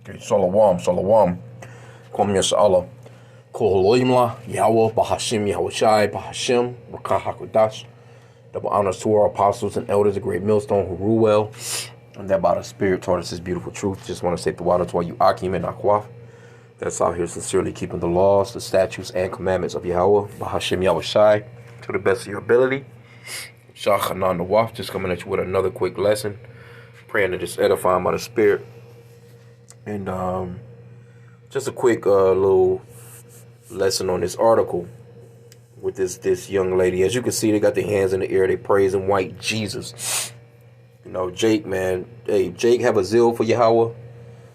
Okay, Shalom, Shalom. Kwam Yashala. Koholoimla, Yahweh, Bahashim, Yahushai, Bahashim, Rakah HaKodash. Double honors to our apostles and elders, a great millstone who rule well, and that by the Spirit taught us His beautiful truth. Just want to say the water to all you H.I.M and Akwaf that's out here sincerely keeping the laws, the statutes, and commandments of Yahweh, Bahashim, Yahushai, to the best of your ability. Shah Hanan Nawaf, just coming at you with another quick lesson, praying to just edify by the Spirit. And just a quick little lesson on this article with this young lady. As you can see, they got their hands in the air. They praising white Jesus. You know, Jake, man. Hey, Jake have a zeal for Yahweh.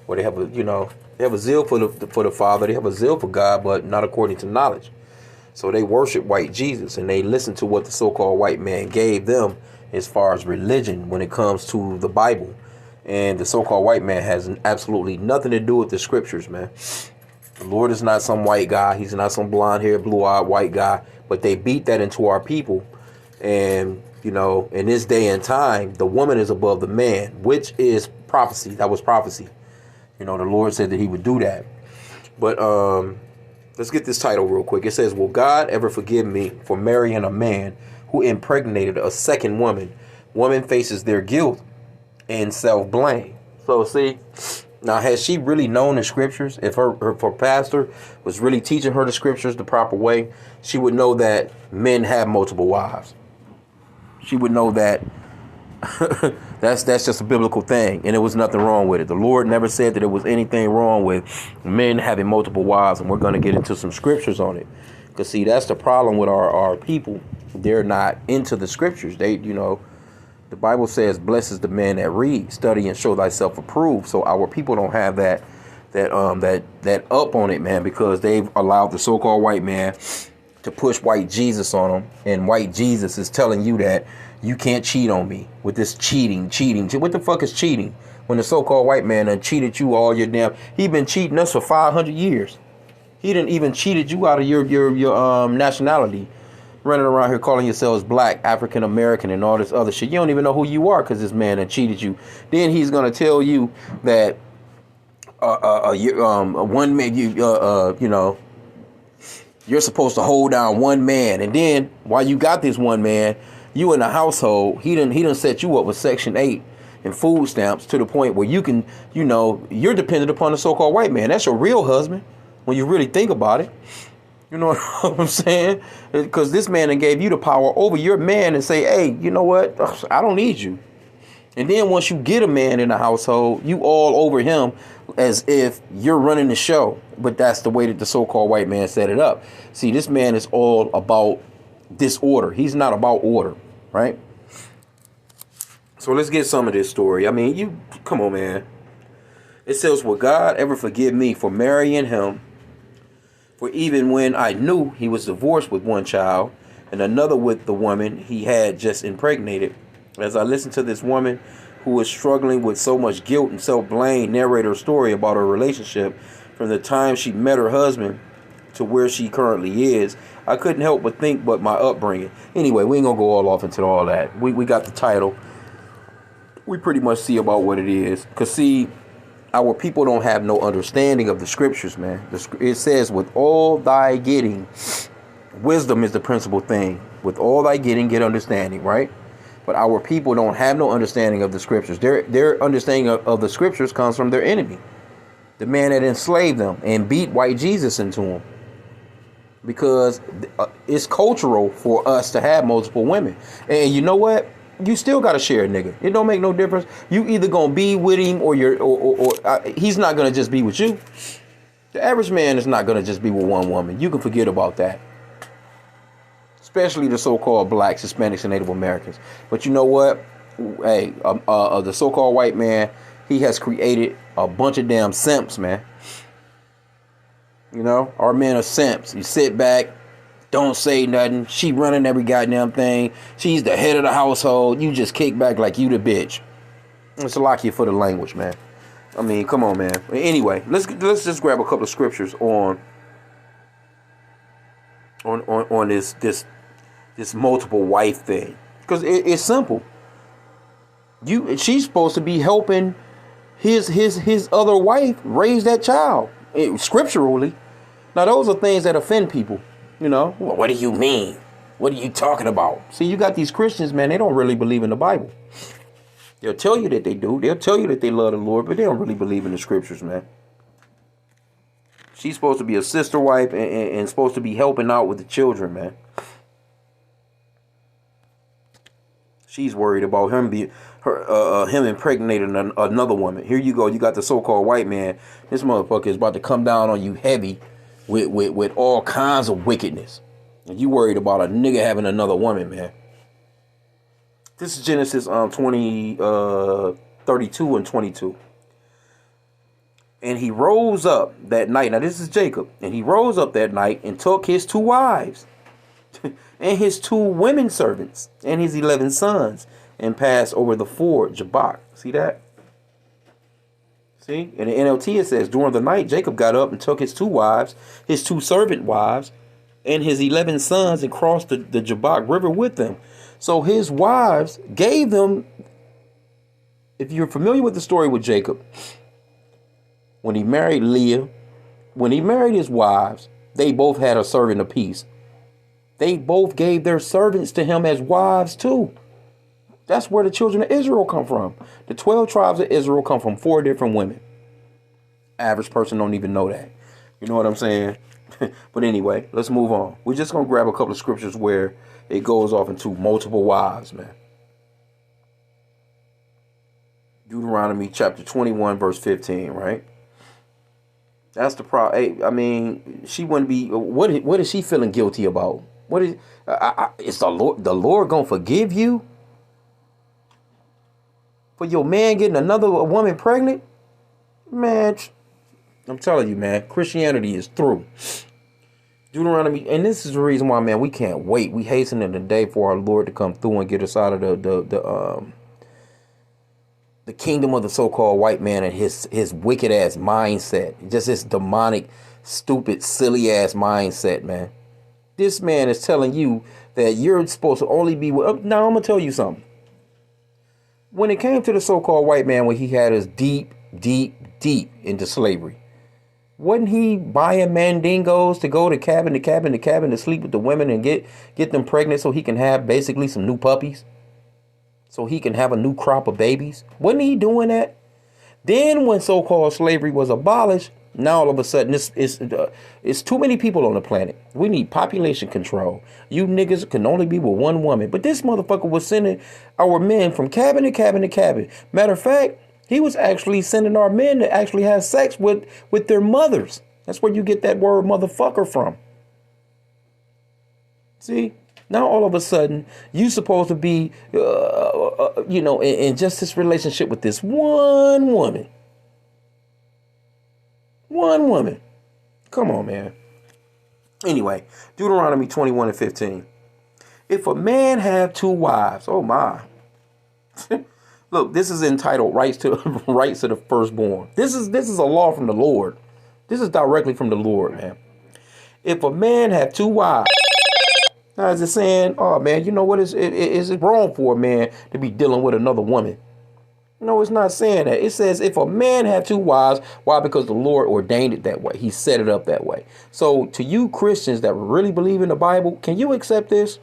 Or they have a, they have a zeal for the Father. They have a zeal for God, but not according to knowledge. So they worship white Jesus, and they listen to what the so-called white man gave them as far as religion when it comes to the Bible. And the so-called white man has absolutely nothing to do with the scriptures, man. The Lord is not some white guy. He's not some blonde-haired, blue-eyed white guy. But they beat that into our people. And, in this day and time, the woman is above the man, which is prophecy. That was prophecy. The Lord said that He would do that. But let's get this title real quick. It says, will God ever forgive me for marrying a man who impregnated a second woman? Woman faces their guilt and self-blame. So see, now has she really known the scriptures? If her pastor was really teaching her the scriptures the proper way, she would know that men have multiple wives. She would know that that's just a biblical thing, and there was nothing wrong with it. The Lord never said that there was anything wrong with men having multiple wives, and we're going to get into some scriptures on it. Because see, that's the problem with our people. They're not into the scriptures. They, the Bible says, blessed is the man that reads, study, and show thyself approved. So our people don't have that up on it, man, because they've allowed the so-called white man to push white Jesus on them. And white Jesus is telling you that you can't cheat on me with this cheating. What the fuck is cheating? When the so-called white man done cheated you all your damn, he been cheating us for 500 years. He didn't even cheated you out of your nationality. Running around here calling yourselves black, African American, and all this other shit. You don't even know who you are because this man had cheated you. Then he's gonna tell you that one man, you're supposed to hold down one man, and then while you got this one man, you in the household, he done set you up with Section 8 and food stamps to the point where you can, you're dependent upon the so-called white man. That's your real husband when you really think about it. You know what I'm saying? Because this man gave you the power over your man and say, hey, you know what? I don't need you. And then once you get a man in the household, you all over him as if you're running the show. But that's the way that the so-called white man set it up. See, this man is all about disorder. He's not about order, right? So let's get some of this story. I mean, come on, man. It says, will God ever forgive me for marrying him? For even when I knew he was divorced with one child and another with the woman he had just impregnated, as I listened to this woman who was struggling with so much guilt and self-blame narrate her story about her relationship from the time she met her husband to where she currently is, I couldn't help but think about my upbringing. Anyway, we ain't gonna go all off into all that. We got the title. We pretty much see about what it is. Because see, our people don't have no understanding of the scriptures, man. It says, with all thy getting, wisdom is the principal thing. With all thy getting, get understanding, right? But our people don't have no understanding of the scriptures. Their understanding of the scriptures comes from their enemy, the man that enslaved them and beat white Jesus into them. Because it's cultural for us to have multiple women. And you know what? You still got to share a nigga. It don't make no difference. You either gonna be with him or he's not gonna just be with you. The average man is not gonna just be with one woman. You can forget about that. Especially the so-called blacks, Hispanics, and Native Americans. But you know what? Hey, the so-called white man, he has created a bunch of damn simps, man. Our men are simps. You sit back. Don't say nothing. She running every goddamn thing. She's the head of the household. You just kick back like you the bitch. It's a lock you for the language, man. I mean, come on, man. Anyway, let's just grab a couple of scriptures on this multiple wife thing, because it's simple. She's supposed to be helping his other wife raised that child, scripturally. Now those are things that offend people. You know, well, what do you mean? What are you talking about? See, you got these Christians, man, they don't really believe in the Bible. They'll tell you that they do. They'll tell you that they love the Lord, but they don't really believe in the scriptures, man. She's supposed to be a sister wife and supposed to be helping out with the children, man. She's worried about him him impregnating another woman. Here you go. You got the so-called white man. This motherfucker is about to come down on you heavy with all kinds of wickedness. And you worried about a nigga having another woman, man. This is Genesis 32 and 22. And he rose up that night. Now this is Jacob. And he rose up that night and took his 2 wives and his 2 women servants and his 11 sons and passed over the ford Jabbok. See that? See? In the NLT it says, during the night Jacob got up and took his 2 wives, his 2 servant wives, and his 11 sons and crossed the Jabbok River with them. So his wives gave them, if you're familiar with the story with Jacob, when he married Leah, when he married his wives, they both had a servant apiece. They both gave their servants to him as wives too. That's where the children of Israel come from. The 12 tribes of Israel come from 4 different women. Average person don't even know that. You know what I'm saying? But anyway, let's move on. We're just going to grab a couple of scriptures where it goes off into multiple wives, man. Deuteronomy chapter 21, verse 15, right? That's the problem. Hey, I mean, she wouldn't be. What is she feeling guilty about? What is? Is the Lord gonna forgive you for your man getting another woman pregnant? Man, I'm telling you, man, Christianity is through. Deuteronomy, and this is the reason why, man, we can't wait. We hasten in the day for our Lord to come through and get us out of the kingdom of the so-called white man and his wicked ass mindset. Just this demonic, stupid, silly ass mindset, man. This man is telling you that you're supposed to only be with. Now I'm gonna tell you something. When it came to the so-called white man, when he had us deep into slavery, wasn't he buying mandingos to go to cabin to sleep with the women and get them pregnant so he can have basically some new puppies? So he can have a new crop of babies? Wasn't he doing that? Then when so-called slavery was abolished, now all of a sudden it's too many people on the planet. We need population control. You niggas can only be with one woman. But this motherfucker was sending our men from cabin to cabin to cabin. Matter of fact, he was actually sending our men to actually have sex with their mothers. That's where you get that word motherfucker from. See? Now all of a sudden, you supposed to be, in just this relationship with this one woman. One woman. Come on, man. Anyway, Deuteronomy 21 and 15. If a man have 2 wives, oh my. Look, this is entitled rights to the firstborn. This is a law from the Lord. This is directly from the Lord, man. If a man have 2 wives, now is it saying, oh man, you know what is it wrong for a man to be dealing with another woman? No, it's not saying that. It says if a man have 2 wives, why? Because the Lord ordained it that way. He set it up that way. So to you Christians that really believe in the Bible, can you accept this?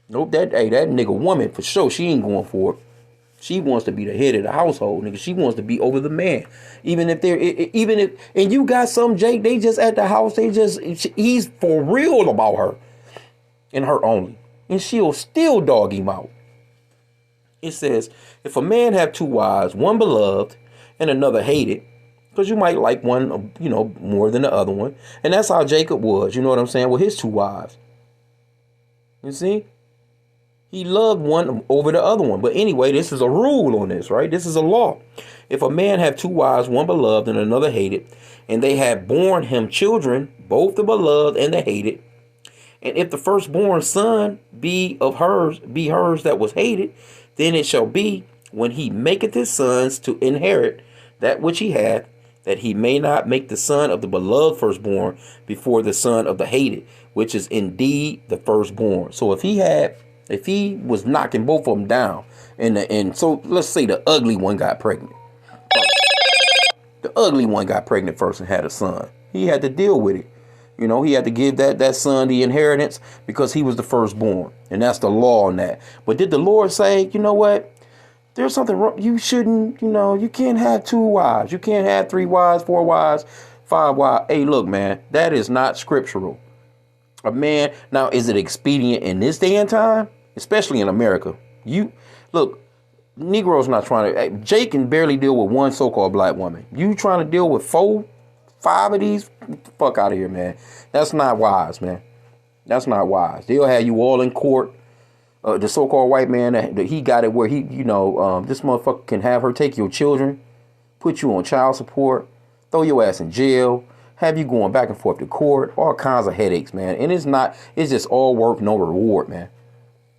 Nope, that nigga woman for sure, she ain't going for it. She wants to be the head of the household, nigga. She wants to be over the man. Even if, and you got some Jake, they just at the house, he's for real about her and her only. And she'll still dog him out. It says, if a man have 2 wives, one beloved and another hated, because you might like one, more than the other one. And that's how Jacob was, you know what I'm saying, with his 2 wives. You see? He loved one over the other one. But anyway, this is a rule on this, right? This is a law. If a man have 2 wives, one beloved and another hated, and they have borne him children, both the beloved and the hated, and if the firstborn son be hers that was hated, then it shall be, when he maketh his sons to inherit that which he hath, that he may not make the son of the beloved firstborn before the son of the hated, which is indeed the firstborn. So if he had, If he was knocking both of them down, and so let's say the ugly one got pregnant. The ugly one got pregnant first and had a son. He had to deal with it. You know, he had to give that son the inheritance because he was the firstborn. And that's the law on that. But did the Lord say, you know what? There's something wrong. You shouldn't, you can't have 2 wives. You can't have 3 wives, 4 wives, 5 wives. Hey, look, man, that is not scriptural. A man, now, is it expedient in this day and time? Especially in America. Look, Negroes not trying to, Jake can barely deal with one so-called black woman. You trying to deal with 4, 5 of these? Get the fuck out of here, man. That's not wise, man. That's not wise. They'll have you all in court. The so-called white man, that he got it where he, this motherfucker can have her take your children, put you on child support, throw your ass in jail, have you going back and forth to court, all kinds of headaches, man. And it's just all work, no reward, man.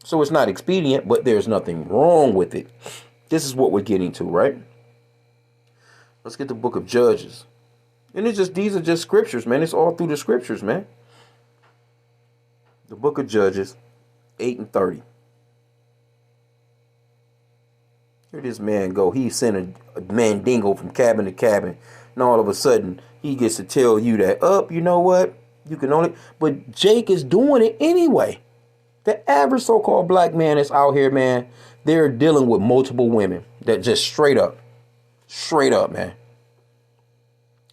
So it's not expedient, but there's nothing wrong with it. This is what we're getting to, right? Let's get the book of Judges. And these are just scriptures, man. It's all through the scriptures, man. The book of Judges, 8 and 30. Here this man go. He sent a mandingo from cabin to cabin. And all of a sudden, he gets to tell you that, you know what? You can only... But Jake is doing it anyway. The average so-called black man that's out here, man, they're dealing with multiple women. That just straight up, man.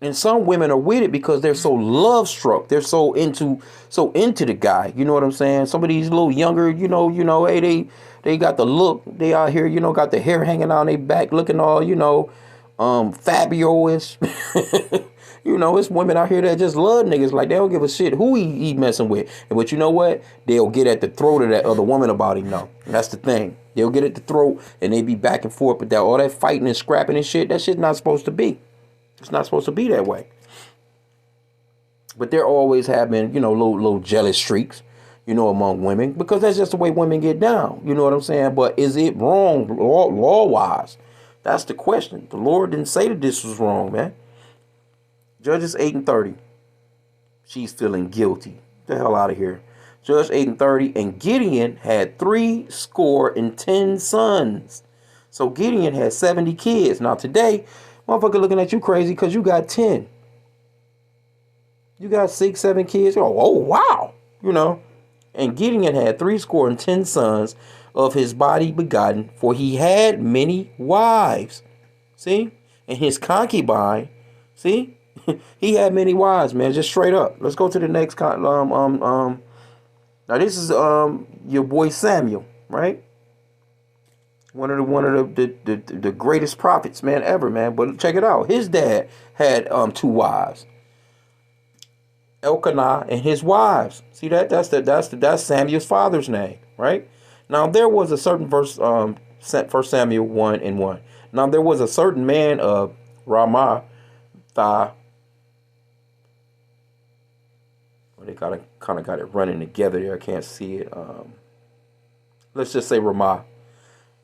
And some women are with it because they're so love struck. They're so into the guy. You know what I'm saying? Some of these little younger, hey, they got the look. They out here, got the hair hanging on their back, looking all, Fabio-ish. It's women out here that just love niggas. Like, they don't give a shit who he messing with. But you know what? They'll get at the throat of that other woman about him now. That's the thing. They'll get at the throat and they be back and forth. But all that fighting and scrapping and shit, that shit's not supposed to be. It's not supposed to be that way. But there always have been, little jealous streaks, among women. Because that's just the way women get down. You know what I'm saying? But is it wrong law-wise? That's the question. The Lord didn't say that this was wrong, man. Judges 8 and 30. She's feeling guilty. Get the hell out of here. Judges 8 and 30. And Gideon had 70 sons. So Gideon had 70 kids. Now today, motherfucker looking at you crazy because you got 10. You got 6, 7 kids. Oh, wow. And Gideon had 70 sons of his body begotten, for he had many wives. See? And his concubine, see? He had many wives, man, just straight up. Let's go to the next now this is your boy Samuel, right? One of the greatest prophets, man, ever, man. But check it out. His dad had 2 wives. Elkanah and his wives. See that? That's Samuel's father's name, right? Now there was a certain verse, 1 Samuel 1 and 1. Now there was a certain man of Ramah, they kind of got it running together there. I can't see it. Let's just say Ramah,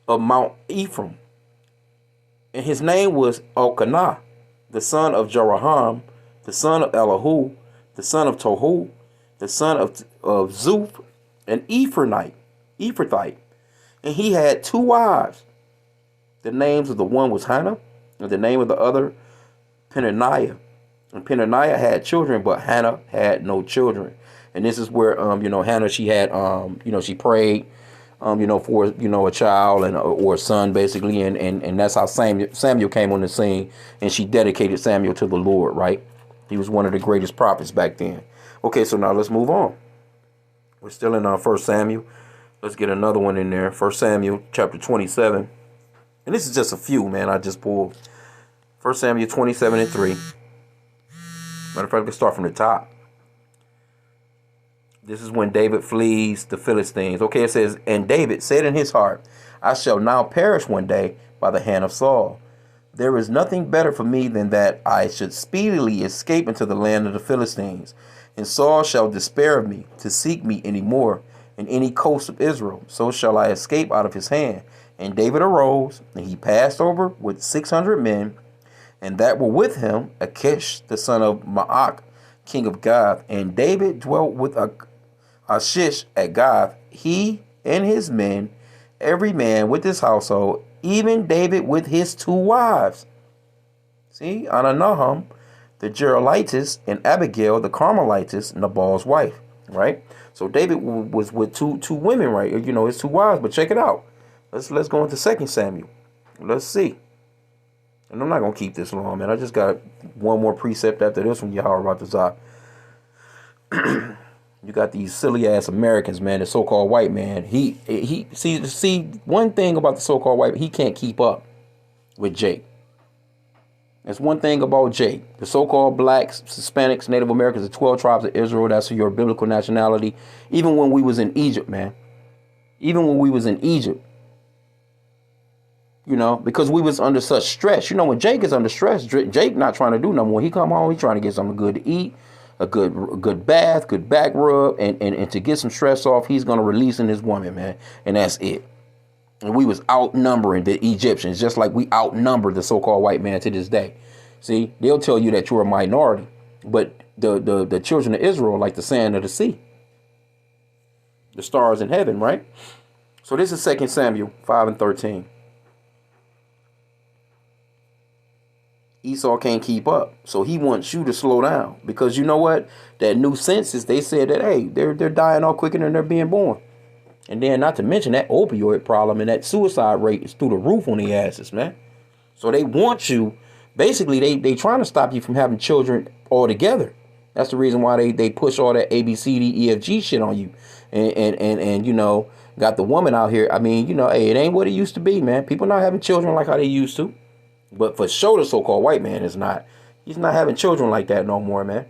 of Mount Ephraim. And his name was Elkanah, the son of Jeroham, the son of Elihu, the son of Tohu, the son of Zuph, an Ephrathite. And he had 2 wives. The names of the one was Hannah, and the name of the other Peninnah. And Peninnah had children, but Hannah had no children. And this is where, Hannah, she had, she prayed, for, a child or a son, basically. And that's how Samuel came on the scene. And she dedicated Samuel to the Lord, right? He was one of the greatest prophets back then. Okay, so now let's move on. We're still in 1 Samuel. Let's get another one in there. 1 Samuel chapter 27. And this is just a few, man. I just pulled 1 Samuel 27 and 3. Matter of fact, let's start from the top. This is when David flees the Philistines. Okay, it says, and David said in his heart, I shall now perish one day by the hand of Saul. There is nothing better for me than that I should speedily escape into the land of the Philistines. And Saul shall despair of me to seek me any more in any coast of Israel. So shall I escape out of his hand. And David arose, and he passed over with 600 men, and that were with him, Achish, the son of Maach, king of Gath. And David dwelt with Achish at Gath, he and his men, every man with his household, even David with his 2 wives. See, Ananaham, the Jerelites, and Abigail, the Carmelites, Nabal's wife, right? So David was with two women, right? His 2 wives. But check it out. Let's go into 2 Samuel. Let's see. And I'm not gonna keep this long, man. I just got one more precept after this one. Yahweh Ratazah. You got these silly ass Americans, man. The so-called white man. He see one thing about the so-called white. He can't keep up with Jake. That's one thing about Jake. The so-called blacks, Hispanics, Native Americans, the 12 tribes of Israel. That's your biblical nationality. Even when we was in Egypt, man. Even when we was in Egypt. Because we was under such stress. When Jake is under stress, Jake not trying to do nothing. When he come home, he trying to get something good to eat, a good bath, good back rub, and to get some stress off, he's going to release in his woman, man. And that's it. And we was outnumbering the Egyptians, just like we outnumber the so-called white man to this day. See, they'll tell you that you're a minority, but the children of Israel like the sand of the sea, the stars in heaven, right? So this is 2 Samuel 5:13. Esau can't keep up, so he wants you to slow down, because you know what? That new census, they said that, hey, they're dying all quicker than they're being born. And then not to mention that opioid problem and that suicide rate is through the roof on the asses, man. So they want you, basically they trying to stop you from having children altogether. That's the reason why they push all that ABCDEFG shit on you. And got the woman out here. I mean, hey, it ain't what it used to be, man. People not having children like how they used to. But for sure, the so-called white man is not. He's not having children like that no more, man.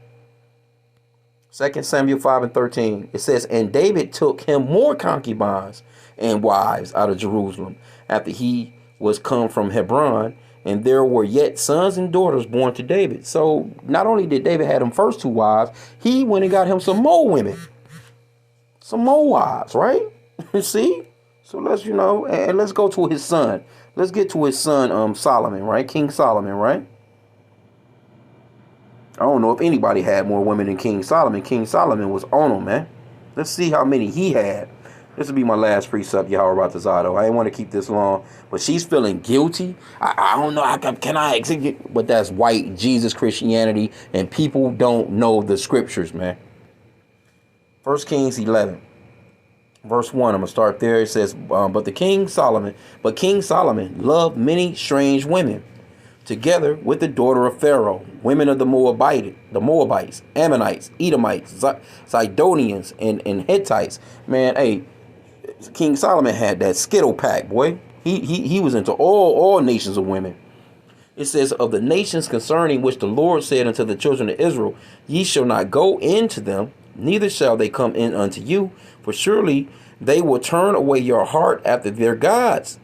2 Samuel 5:13. It says, and David took him more concubines and wives out of Jerusalem after he was come from Hebron, and there were yet sons and daughters born to David. So not only did David have them first 2 wives, he went and got him some more women, some more wives, right? See? So let's, and let's go to his son. Let's get to his son, Solomon, right? King Solomon, right? I don't know if anybody had more women than King Solomon. King Solomon was on him, man. Let's see how many he had. This will be my last precept, Yahweh Ratazah. I didn't want to keep this long, but she's feeling guilty. I don't know. Can I execute? But that's white Jesus Christianity, and people don't know the scriptures, man. 1 Kings 11. Verse 1, I'm going to start there. It says, but King Solomon loved many strange women, together with the daughter of Pharaoh, women of the Moabites, Ammonites, Edomites, Zidonians, and Hittites. Man, hey, King Solomon had that skittle pack, boy. He was into all nations of women. It says, of the nations concerning which the Lord said unto the children of Israel, ye shall not go into them, neither shall they come in unto you, for surely they will turn away your heart after their gods.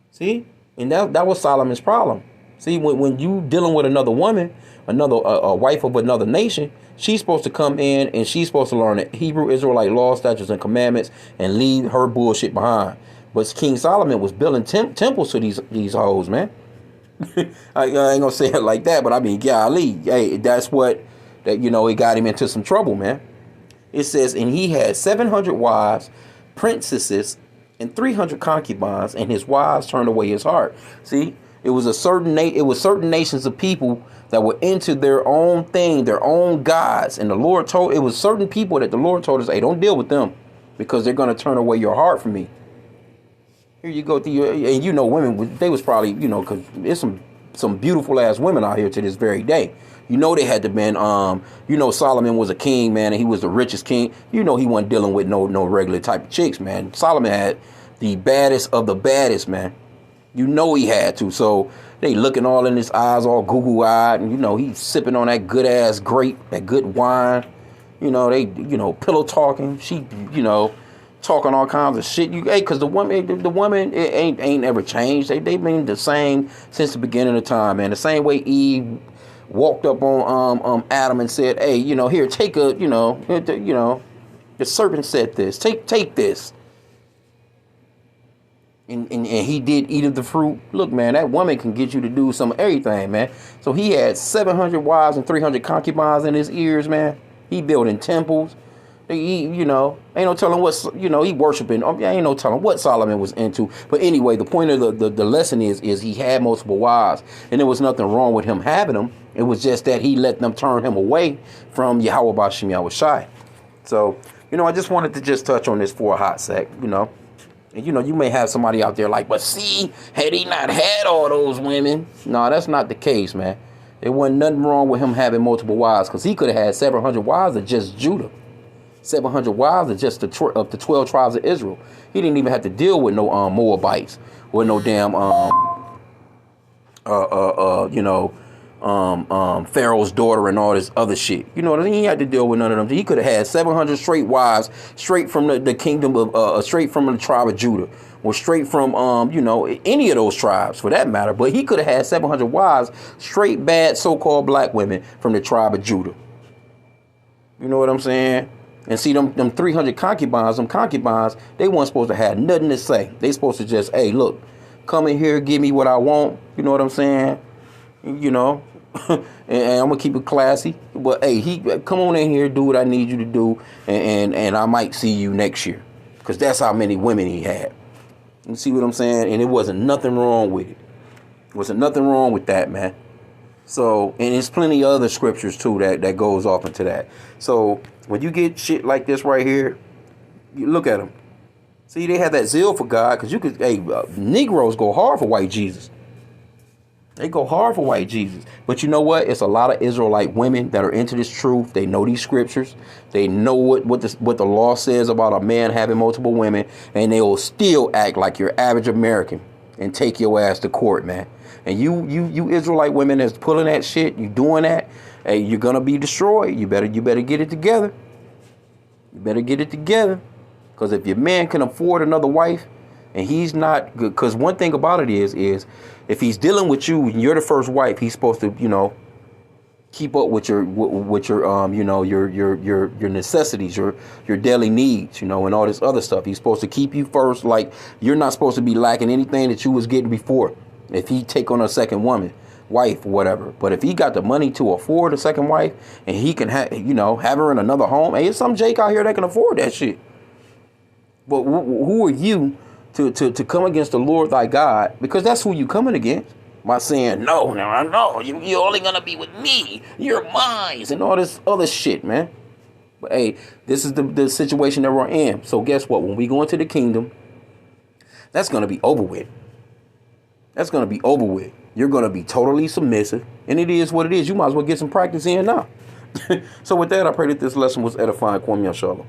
See? And that was Solomon's problem. See, when you dealing with another woman, a wife of another nation, she's supposed to come in and she's supposed to learn the Hebrew Israelite law, statutes, and commandments and leave her bullshit behind. But King Solomon was building temples to these hoes, man. I ain't gonna say it like that, but I mean, golly, hey, that's what it got him into some trouble, man. It says, and he had 700 wives, princesses, and 300 concubines, and his wives turned away his heart. See, it was certain nations of people that were into their own thing, their own gods, and it was certain people that the Lord told us, hey, don't deal with them, because they're going to turn away your heart from me. Here you go, and women, they was probably, because there's some beautiful ass women out here to this very day. They had to been, Solomon was a king, man, and he was the richest king. He wasn't dealing with no regular type of chicks, man. Solomon had the baddest of the baddest, man. He had to. So they looking all in his eyes, all goo-goo-eyed, and he's sipping on that good ass grape, that good wine. They pillow talking. She, talking all kinds of shit. Because the woman it ain't ever changed. They've been the same since the beginning of time, man. The same way Eve walked up on Adam and said, hey, here, take the serpent said this, take this. And he did eat of the fruit. Look, man, that woman can get you to do some of everything, man. So he had 700 wives and 300 concubines in his ears, man. He building temples. You know, ain't no telling what, you know, he worshiping. Ain't no telling what Solomon was into. But anyway, the point of the lesson is he had multiple wives, and there was nothing wrong with him having them. It was just that he let them turn him away from Yahweh Bashim Yahweh Shai. So, you know, I just wanted to just touch on this for a hot sec, you know. And, you know, you may have somebody out there like, but see, had he not had all those women? No, that's not the case, man. There wasn't nothing wrong with him having multiple wives, because he could have had 700 wives of just Judah. 700 wives of just the 12 tribes of Israel. He didn't even have to deal with no Moabites or no damn Pharaoh's daughter and all this other shit. You know what I mean? He had to deal with none of them. He could have had 700 straight wives, straight from the kingdom of, straight from the tribe of Judah, or straight from, you know, any of those tribes for that matter. But he could have had 700 wives, straight bad so-called black women from the tribe of Judah. You know what I'm saying? And see, them 300 concubines, they weren't supposed to have nothing to say. They supposed to just, hey, look, come in here, give me what I want. You know what I'm saying? You know, and I'm gonna keep it classy. But hey, come on in here, do what I need you to do, and I might see you next year, because that's how many women he had. You see what I'm saying? And it wasn't nothing wrong with it. Wasn't nothing wrong with that, man. So, and there's plenty of other scriptures too that goes off into that. So when you get shit like this right here, you look at them. See, they have that zeal for God, because you could, Negroes go hard for white Jesus. They go hard for white Jesus. But you know what? It's a lot of Israelite women that are into this truth. They know these scriptures. They know what the law says about a man having multiple women, and they will still act like your average American and take your ass to court, man. And you Israelite women that's pulling that shit, you doing that, hey, you're gonna be destroyed. You better get it together. You better get it together. Because if your man can afford another wife, and he's not good, because one thing about it is if he's dealing with you and you're the first wife, he's supposed to, you know, keep up with your you know, your necessities, your daily needs, you know, and all this other stuff. He's supposed to keep you first. Like, you're not supposed to be lacking anything that you was getting before. If he take on a second wife, or whatever. But if he got the money to afford a second wife, and he can have her in another home, hey, it's some Jake out here that can afford that shit. But who are you to come against the Lord thy God? Because that's who you coming against. By saying, no, you're only going to be with me. You're mine. And all this other shit, man. But hey, this is the situation that we're in. So guess what? When we go into the kingdom, that's going to be over with. That's going to be over with. You're going to be totally submissive. And it is what it is. You might as well get some practice in now. So with that, I pray that this lesson was edifying. Kwam Yashalom.